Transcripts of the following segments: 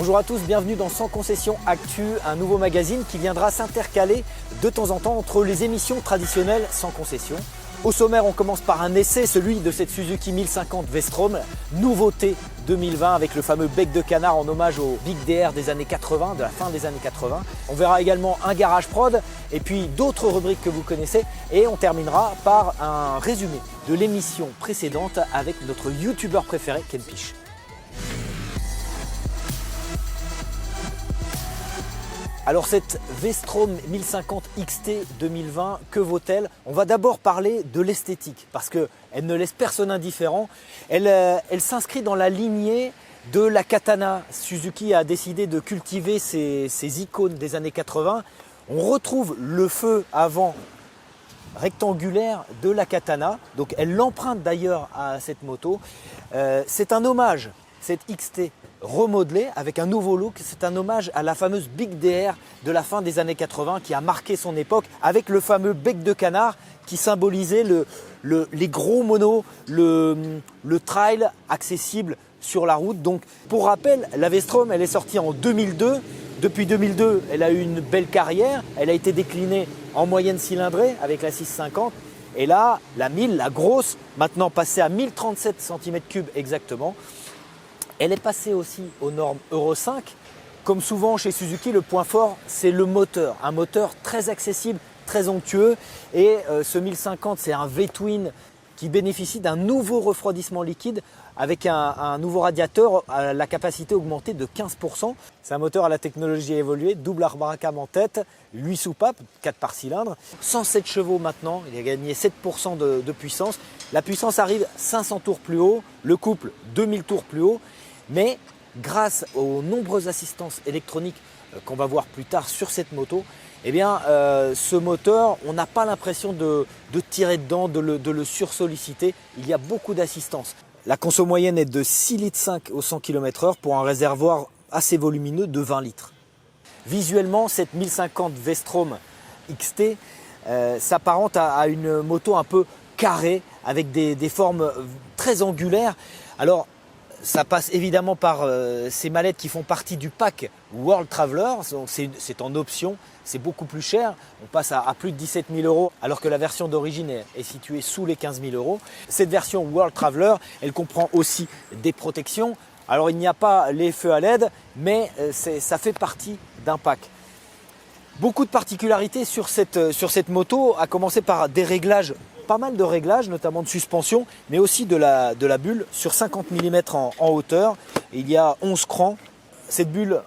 Bonjour à tous, bienvenue dans Sans Concession Actu, un nouveau magazine qui viendra s'intercaler de temps en temps entre les émissions traditionnelles sans concession. Au sommaire, on commence par un essai, celui de cette Suzuki 1050 V-Strom, nouveauté 2020 avec le fameux bec de canard en hommage au Big DR des années 80, de la fin des années 80. On verra également un garage prod et puis d'autres rubriques que vous connaissez et on terminera par un résumé de l'émission précédente avec notre youtubeur préféré Ken Piche. Alors cette V-Strom 1050 XT 2020, que vaut-elle? On va d'abord parler de l'esthétique parce qu'elle ne laisse personne indifférent. Elle s'inscrit dans la lignée de la Katana. Suzuki a décidé de cultiver ces icônes des années 80. On retrouve le feu avant rectangulaire de la Katana. Donc elle l'emprunte d'ailleurs à cette moto. C'est un hommage, cette XT remodelé avec un nouveau look. C'est un hommage à la fameuse Big DR de la fin des années 80 qui a marqué son époque avec le fameux bec de canard qui symbolisait les gros monos, le trail accessible sur la route. Donc pour rappel, la V-Strom elle est sortie en 2002. Depuis 2002, elle a eu une belle carrière. Elle a été déclinée en moyenne cylindrée avec la 650. Et là, la 1000, la grosse, maintenant passée à 1037 cm3 exactement. Elle est passée aussi aux normes Euro 5. Comme souvent chez Suzuki, le point fort, c'est le moteur. Un moteur très accessible, très onctueux. Et ce 1050, c'est un V-twin qui bénéficie d'un nouveau refroidissement liquide avec un nouveau radiateur à la capacité augmentée de 15%. C'est un moteur à la technologie évoluée, double arbre-à-cam en tête, 8 soupapes, 4 par cylindre. 107 chevaux maintenant, il a gagné 7% de puissance. La puissance arrive 500 tours plus haut, le couple 2000 tours plus haut. Mais grâce aux nombreuses assistances électroniques qu'on va voir plus tard sur cette moto, eh bien, ce moteur, on n'a pas l'impression de tirer dedans, de le sursolliciter. Il y a beaucoup d'assistance. La conso moyenne est de 6,5 litres au 100 km/h pour un réservoir assez volumineux de 20 litres. Visuellement, cette 1050 V-Strom XT s'apparente à une moto un peu carrée avec des formes très angulaires. Alors, ça passe évidemment par ces mallettes qui font partie du pack World Traveler. C'est en option, c'est beaucoup plus cher. On passe à plus de 17 000 € alors que la version d'origine est située sous les 15 000 €. Cette version World Traveler, elle comprend aussi des protections. Alors il n'y a pas les feux à LED, mais ça fait partie d'un pack. Beaucoup de particularités sur cette moto, à commencer par des réglages. Pas mal de réglages, notamment de suspension, mais aussi de la bulle sur 50 mm en hauteur. Il y a 11 crans. Cette bulle,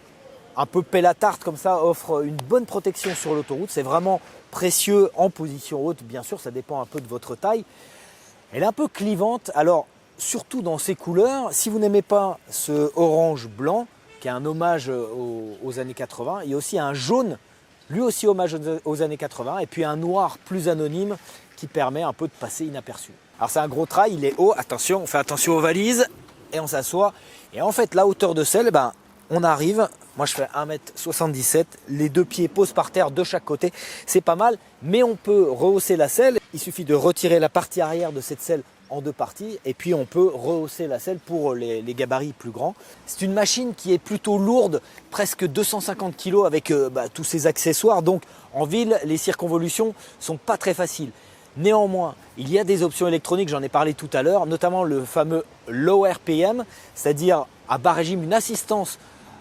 un peu pelle à tarte comme ça, offre une bonne protection sur l'autoroute. C'est vraiment précieux en position haute, bien sûr, ça dépend un peu de votre taille. Elle est un peu clivante, alors surtout dans ses couleurs. Si vous n'aimez pas ce orange blanc, qui est un hommage aux années 80, il y a aussi un jaune, lui aussi hommage aux années 80, et puis un noir plus anonyme, qui permet un peu de passer inaperçu. Alors c'est un gros trail, il est haut, attention, on fait attention aux valises et on s'assoit. Et en fait, la hauteur de selle, on arrive, moi je fais 1m77, les deux pieds posent par terre de chaque côté, c'est pas mal, mais on peut rehausser la selle. Il suffit de retirer la partie arrière de cette selle en deux parties et puis on peut rehausser la selle pour les gabarits plus grands. C'est une machine qui est plutôt lourde, presque 250 kg avec tous ses accessoires, donc en ville, les circonvolutions sont pas très faciles. Néanmoins, il y a des options électroniques, j'en ai parlé tout à l'heure, notamment le fameux Low RPM, c'est-à-dire à bas régime, une assistance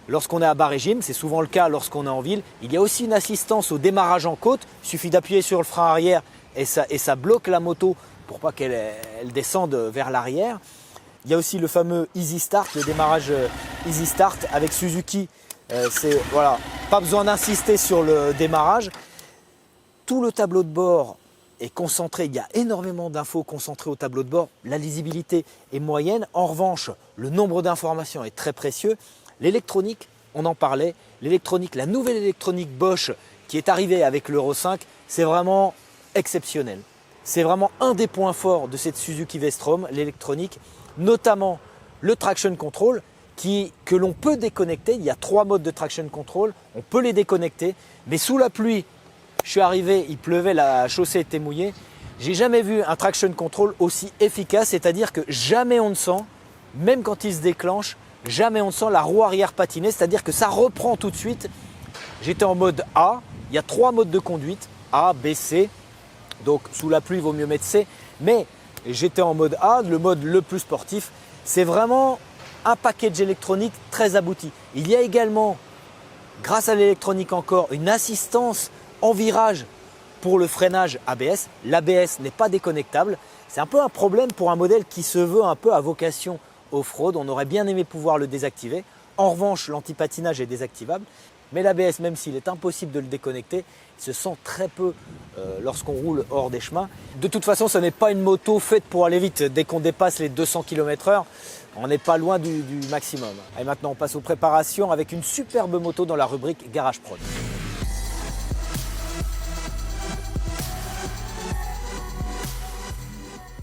lorsqu'on est à bas régime, c'est souvent le cas lorsqu'on est en ville. Il y a aussi une assistance au démarrage en côte, il suffit d'appuyer sur le frein arrière et ça bloque la moto pour pas qu'elle descende vers l'arrière. Il y a aussi le fameux Easy Start, le démarrage Easy Start avec Suzuki. Voilà, pas besoin d'insister sur le démarrage. Tout le tableau de bord est concentré, il y a énormément d'infos concentrées au tableau de bord. La lisibilité est moyenne. En revanche, le nombre d'informations est très précieux. L'électronique, on en parlait, la nouvelle électronique Bosch qui est arrivée avec l'Euro 5, c'est vraiment exceptionnel. C'est vraiment un des points forts de cette Suzuki V-Strom, l'électronique, notamment le traction control que l'on peut déconnecter. Il y a 3 modes de traction control, on peut les déconnecter, mais sous la pluie, je suis arrivé, il pleuvait, la chaussée était mouillée. J'ai jamais vu un traction control aussi efficace, c'est-à-dire que jamais on ne sent, même quand il se déclenche, jamais on ne sent la roue arrière patiner, c'est-à-dire que ça reprend tout de suite. J'étais en mode A, il y a 3 modes de conduite, A, B, C. Donc sous la pluie, il vaut mieux mettre C. Mais j'étais en mode A, le mode le plus sportif. C'est vraiment un package électronique très abouti. Il y a également, grâce à l'électronique encore, une assistance en virage pour le freinage ABS. L'ABS n'est pas déconnectable. C'est un peu un problème pour un modèle qui se veut un peu à vocation off-road. On aurait bien aimé pouvoir le désactiver. En revanche, l'anti-patinage est désactivable. Mais l'ABS, même s'il est impossible de le déconnecter, il se sent très peu lorsqu'on roule hors des chemins. De toute façon, ce n'est pas une moto faite pour aller vite. Dès qu'on dépasse les 200 km/h, on n'est pas loin du maximum. Et maintenant, on passe aux préparations avec une superbe moto dans la rubrique Garage Prod.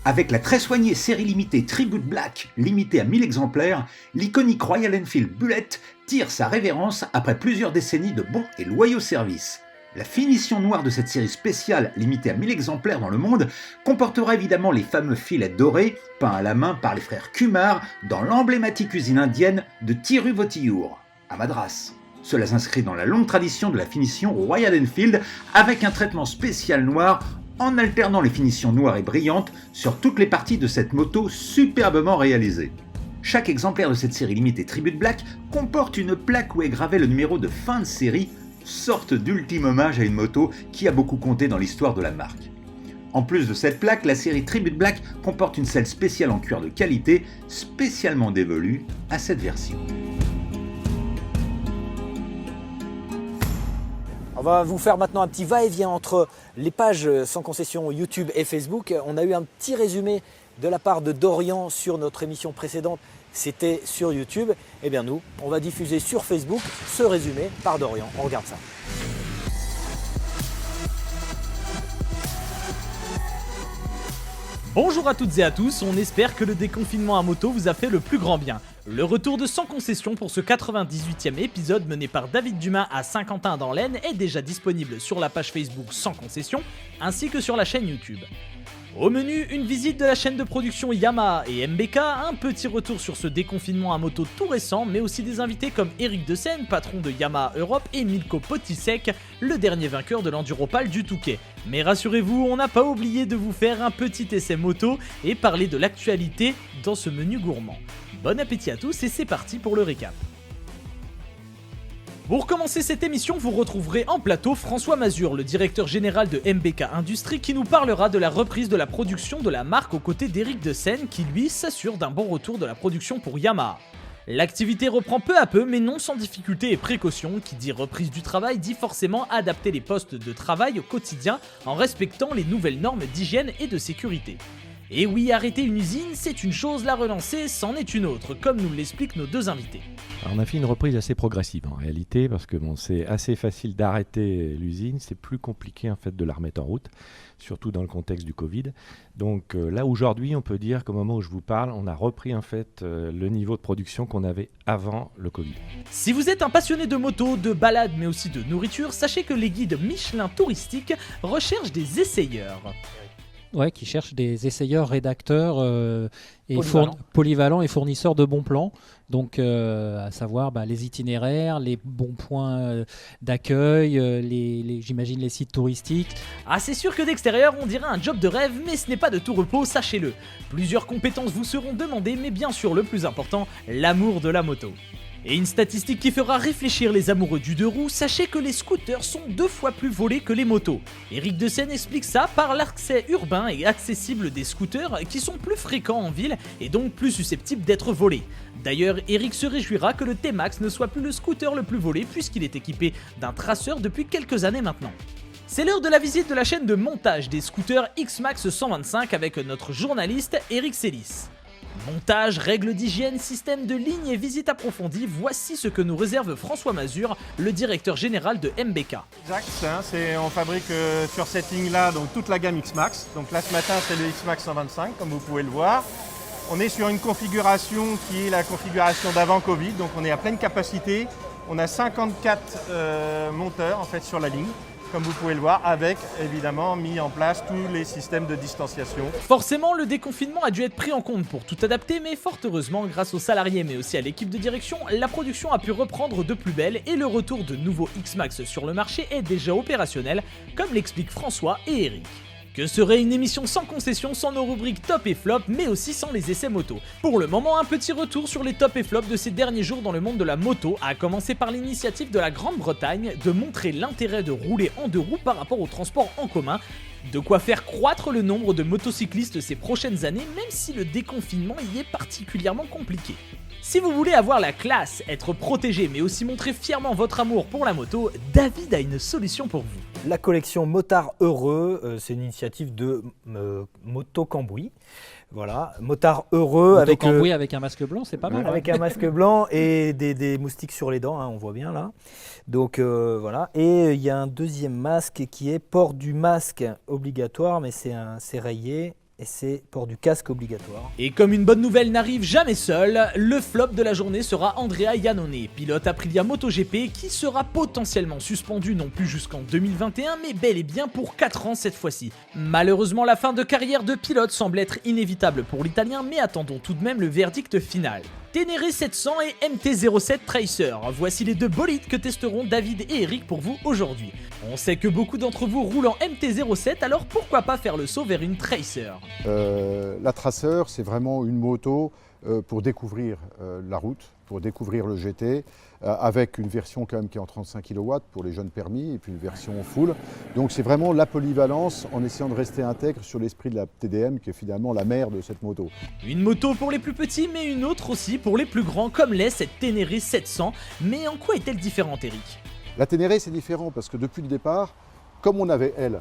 Avec la très soignée série limitée Tribute Black, limitée à 1000 exemplaires, l'iconique Royal Enfield Bullet tire sa révérence après plusieurs décennies de bons et loyaux services. La finition noire de cette série spéciale, limitée à 1000 exemplaires dans le monde, comportera évidemment les fameux filets dorés, peints à la main par les frères Kumar dans l'emblématique usine indienne de Tiruvotiyur, à Madras. Cela s'inscrit dans la longue tradition de la finition Royal Enfield avec un traitement spécial noir en alternant les finitions noires et brillantes sur toutes les parties de cette moto superbement réalisée. Chaque exemplaire de cette série limitée Tribute Black comporte une plaque où est gravé le numéro de fin de série, sorte d'ultime hommage à une moto qui a beaucoup compté dans l'histoire de la marque. En plus de cette plaque, la série Tribute Black comporte une selle spéciale en cuir de qualité, spécialement dévolue à cette version. On va vous faire maintenant un petit va-et-vient entre les pages sans concession YouTube et Facebook. On a eu un petit résumé de la part de Dorian sur notre émission précédente. C'était sur YouTube. Eh bien nous, on va diffuser sur Facebook ce résumé par Dorian. On regarde ça. Bonjour à toutes et à tous, on espère que le déconfinement à moto vous a fait le plus grand bien. Le retour de Sans Concession pour ce 98e épisode mené par David Dumas à Saint-Quentin dans l'Aisne est déjà disponible sur la page Facebook Sans Concession ainsi que sur la chaîne YouTube. Au menu, une visite de la chaîne de production Yamaha et MBK, un petit retour sur ce déconfinement à moto tout récent, mais aussi des invités comme Eric Deseine, patron de Yamaha Europe, et Milko Potisek, le dernier vainqueur de l'Enduropal du Touquet. Mais rassurez-vous, on n'a pas oublié de vous faire un petit essai moto et parler de l'actualité dans ce menu gourmand. Bon appétit à tous et c'est parti pour le récap. Pour commencer cette émission, vous retrouverez en plateau François Mazur, le directeur général de MBK Industrie, qui nous parlera de la reprise de la production de la marque aux côtés d'Eric Deseine, qui lui s'assure d'un bon retour de la production pour Yamaha. L'activité reprend peu à peu, mais non sans difficulté et précaution. Qui dit reprise du travail dit forcément adapter les postes de travail au quotidien en respectant les nouvelles normes d'hygiène et de sécurité. Et oui, arrêter une usine, c'est une chose, la relancer, c'en est une autre, comme nous l'expliquent nos deux invités. Alors on a fait une reprise assez progressive en réalité, parce que c'est assez facile d'arrêter l'usine, c'est plus compliqué en fait de la remettre en route, surtout dans le contexte du Covid. Donc là aujourd'hui, on peut dire qu'au moment où je vous parle, on a repris en fait le niveau de production qu'on avait avant le Covid. Si vous êtes un passionné de moto, de balade, mais aussi de nourriture, sachez que les guides Michelin touristiques recherchent des essayeurs. Ouais, qui cherchent des essayeurs, rédacteurs et polyvalents et fournisseurs de bons plans. Donc, à savoir les itinéraires, les bons points d'accueil, j'imagine les sites touristiques. Ah, c'est sûr que d'extérieur, on dirait un job de rêve, mais ce n'est pas de tout repos, sachez-le. Plusieurs compétences vous seront demandées, mais bien sûr, le plus important, l'amour de la moto. Et une statistique qui fera réfléchir les amoureux du deux roues, sachez que les scooters sont 2 fois plus volés que les motos. Eric Deseine explique ça par l'accès urbain et accessible des scooters qui sont plus fréquents en ville et donc plus susceptibles d'être volés. D'ailleurs, Eric se réjouira que le T-Max ne soit plus le scooter le plus volé puisqu'il est équipé d'un traceur depuis quelques années maintenant. C'est l'heure de la visite de la chaîne de montage des scooters X-Max 125 avec notre journaliste Eric Sélis. Montage, règles d'hygiène, système de ligne et visite approfondie, voici ce que nous réserve François Mazur, le directeur général de MBK. Exact, on fabrique sur cette ligne-là donc toute la gamme X-Max. Donc là ce matin c'est le X-Max 125 comme vous pouvez le voir. On est sur une configuration qui est la configuration d'avant Covid, donc on est à pleine capacité. On a 54 monteurs en fait sur la ligne. comme vous pouvez le voir, avec évidemment mis en place tous les systèmes de distanciation. Forcément, le déconfinement a dû être pris en compte pour tout adapter, mais fort heureusement, grâce aux salariés mais aussi à l'équipe de direction, la production a pu reprendre de plus belle et le retour de nouveaux X-Max sur le marché est déjà opérationnel, comme l'expliquent François et Eric. Que serait une émission sans concession sans nos rubriques top et flop, mais aussi sans les essais moto? Pour le moment, un petit retour sur les top et flops de ces derniers jours dans le monde de la moto, à commencer par l'initiative de la Grande-Bretagne de montrer l'intérêt de rouler en deux roues par rapport au transport en commun. De quoi faire croître le nombre de motocyclistes ces prochaines années, même si le déconfinement y est particulièrement compliqué. Si vous voulez avoir la classe, être protégé, mais aussi montrer fièrement votre amour pour la moto, David a une solution pour vous. La collection Motard Heureux, c'est une initiative de Moto Cambouis. Voilà, Motard Heureux avec Cambouis avec un masque blanc, c'est pas mal. Avec un masque blanc et des moustiques sur les dents, hein, on voit bien là. Donc voilà, et il y a un deuxième masque qui est port du masque obligatoire, mais c'est rayé. Et c'est port du casque obligatoire. Et comme une bonne nouvelle n'arrive jamais seule, le flop de la journée sera Andrea Iannone, pilote Aprilia MotoGP, qui sera potentiellement suspendu non plus jusqu'en 2021, mais bel et bien pour 4 ans cette fois-ci. Malheureusement, la fin de carrière de pilote semble être inévitable pour l'Italien, mais attendons tout de même le verdict final. Ténéré 700 et MT-07 Tracer, voici les deux bolides que testeront David et Eric pour vous aujourd'hui. On sait que beaucoup d'entre vous roulent en MT-07, alors pourquoi pas faire le saut vers une Tracer? La Tracer, c'est vraiment une moto pour découvrir la route, pour découvrir le GT, avec une version quand même qui est en 35 kW pour les jeunes permis, et puis une version full. Donc c'est vraiment la polyvalence en essayant de rester intègre sur l'esprit de la TDM qui est finalement la mère de cette moto. Une moto pour les plus petits, mais une autre aussi pour les plus grands, comme l'est cette Ténéré 700. Mais en quoi est-elle différente, Eric? La Ténéré, c'est différent parce que depuis le départ, comme on avait elle,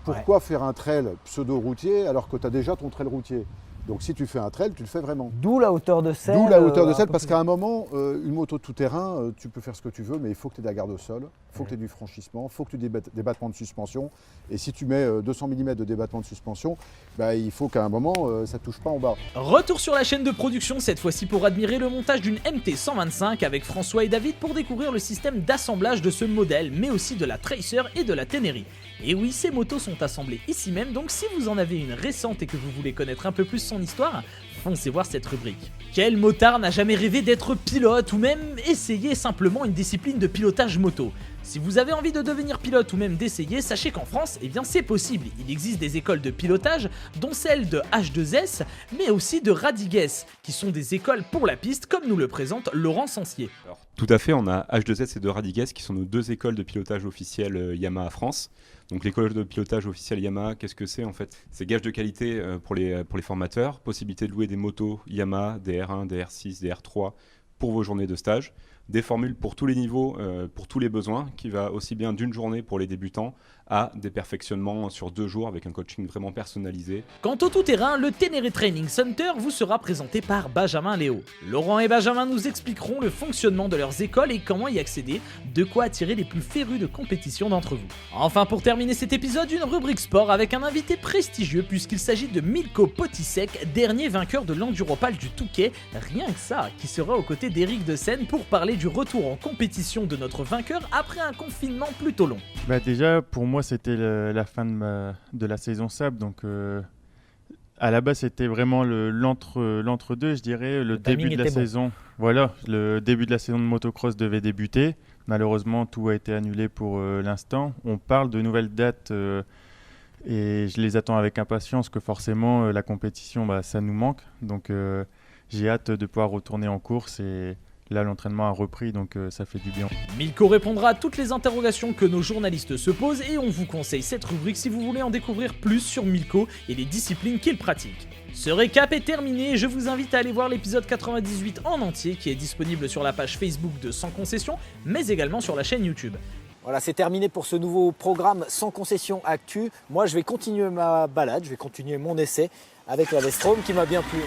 pourquoi faire un trail pseudo-routier alors que tu as déjà ton trail routier? Donc si tu fais un trail, tu le fais vraiment. D'où la hauteur de selle. D'où la hauteur de selle, parce qu'à un moment, une moto tout-terrain, tu peux faire ce que tu veux, mais il faut que tu aies de la garde au sol, il faut que tu aies du franchissement, il faut que tu aies des battements de suspension. Et si tu mets 200 mm de débattement de suspension, bah, il faut qu'à un moment, ça ne touche pas en bas. Retour sur la chaîne de production, cette fois-ci pour admirer le montage d'une MT-125 avec François et David pour découvrir le système d'assemblage de ce modèle, mais aussi de la Tracer et de la Ténéré. Et oui, ces motos sont assemblées ici même, donc si vous en avez une récente et que vous voulez connaître un peu plus son histoire, foncez voir cette rubrique. Quel motard n'a jamais rêvé d'être pilote ou même essayer simplement une discipline de pilotage moto? Si vous avez envie de devenir pilote ou même d'essayer, sachez qu'en France, eh bien c'est possible. Il existe des écoles de pilotage, dont celle de H2S, mais aussi de Radigues, qui sont des écoles pour la piste, comme nous le présente Laurent Sancier. Alors, tout à fait, on a H2S et de Radigues qui sont nos deux écoles de pilotage officielles Yamaha France. Donc l'école de pilotage officielle Yamaha, qu'est-ce que c'est en fait? C'est gage de qualité pour les formateurs, possibilité de louer des motos Yamaha, DR1, DR6, DR3 pour vos journées de stage. Des formules pour tous les niveaux, pour tous les besoins, qui va aussi bien d'une journée pour les débutants à des perfectionnements sur 2 jours avec un coaching vraiment personnalisé. Quant au tout-terrain, le Ténéré Training Center vous sera présenté par Benjamin Léo. Laurent et Benjamin nous expliqueront le fonctionnement de leurs écoles et comment y accéder, de quoi attirer les plus férus de compétition d'entre vous. Enfin, pour terminer cet épisode, une rubrique sport avec un invité prestigieux puisqu'il s'agit de Milko Potisek, dernier vainqueur de l'Enduropal du Touquet, rien que ça, qui sera aux côtés d'Éric de Seine pour parler du retour en compétition de notre vainqueur après un confinement plutôt long. Déjà, pour moi, c'était la fin de la saison SAB. Donc, à la base, c'était vraiment l'entre-deux, je dirais. Le début de la saison. Voilà, le début de la saison de motocross devait débuter. Malheureusement, tout a été annulé pour l'instant. On parle de nouvelles dates et je les attends avec impatience, que forcément, la compétition, ça nous manque. Donc, j'ai hâte de pouvoir retourner en course et là, l'entraînement a repris, donc ça fait du bien. Milko répondra à toutes les interrogations que nos journalistes se posent et on vous conseille cette rubrique si vous voulez en découvrir plus sur Milko et les disciplines qu'il pratique. Ce récap est terminé et je vous invite à aller voir l'épisode 98 en entier qui est disponible sur la page Facebook de Sans Concession, mais également sur la chaîne YouTube. Voilà, c'est terminé pour ce nouveau programme Sans Concession Actu. Moi, je vais continuer ma balade, je vais continuer mon essai avec la Vestrom qui m'a bien plu.